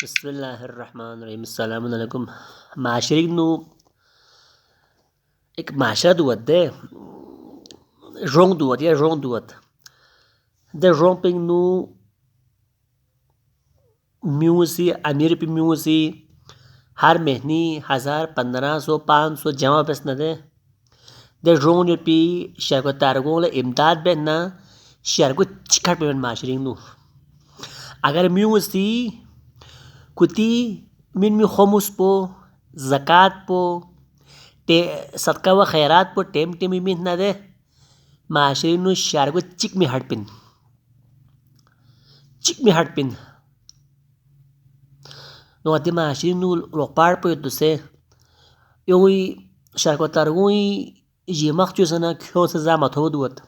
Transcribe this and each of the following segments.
بسم اللہ الرحمن الرحیم السلام علیکم. معاشرے نو ایک معاشرہ دوت دے رونگ دوت یا رونگ دوت دے رونگ پنگ نو میوسی امیر پی میوسی ہر مہنی 1500 500 جمع پس نہ دے رونگ پی شرکو تارگون امداد بہنا شرکو چکھٹ پہ معاشرے نو اگر میوسی کتی من می خمس پو زکوٰۃ پو صدقہ و خیرات پو ٹیم ٹیمی من نہ دے معاشرے نو شارگو چک می ہٹ پن نو ادی معاشرے نو لوپاڑ پو دوسے یوی شارگو تارگوی یمخ جو سنا کھو سزا متھو دوت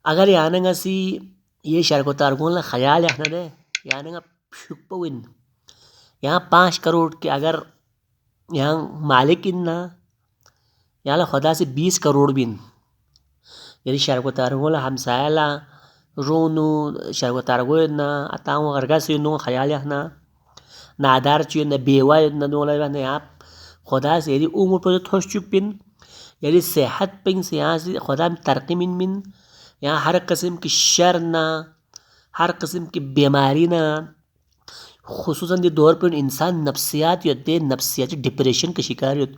اگر یاننگا سی یہ شارگو تارگون لا خیال نہ دے یاننگا پھک پوین یہاں 5 کروڑ کے اگر یہاں مالک نا یہاں خدا سے 20 کروڑ بین یعنی شارگو تارگون لا ہمسایہ لا رونو شارگو تارگون نا اتاو غرگا سی نو خیال نا نادار چیو نا بیوا نا نولا نا یہاں خدا سے یعنی عمر پر تھوش چک پن یعنی صحت پن سے یہاں سے خدا میں ترقی من یہاں ہر قسم کی شر نا ہر قسم کی بیماری نا خصوصاً دی دور پر انسان نفسیات یوت نفسیات ڈپریشن کا شکار یوت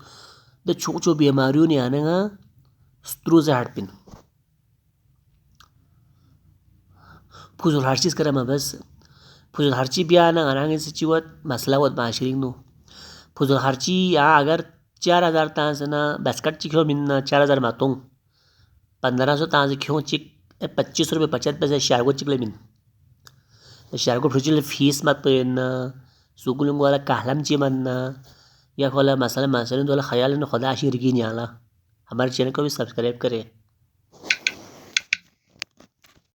دے چھو بیماریوں نے آنے گا سترو سے ہٹ پن فضول ہر چیز کرا بس فضول ہر چیز بیانا آنگے سے چیوت مسئلہ وت معاشرے نو فضول ہر چیز یہاں اگر 4000 تاں سے نا بسکٹ چکھو من 4000 ماتوں 1500 تاں سے کھوں چک 25 روپے 50 پیسے شارگو چکلے من شارگو پھرچل فیس مت پہنا سوکلنگ والا کہلم چی مننا یا کھولا مسئلہ دولا خیال خدا شرکی نیالا ہمارے چینل کو بھی سبسکرائب کرے.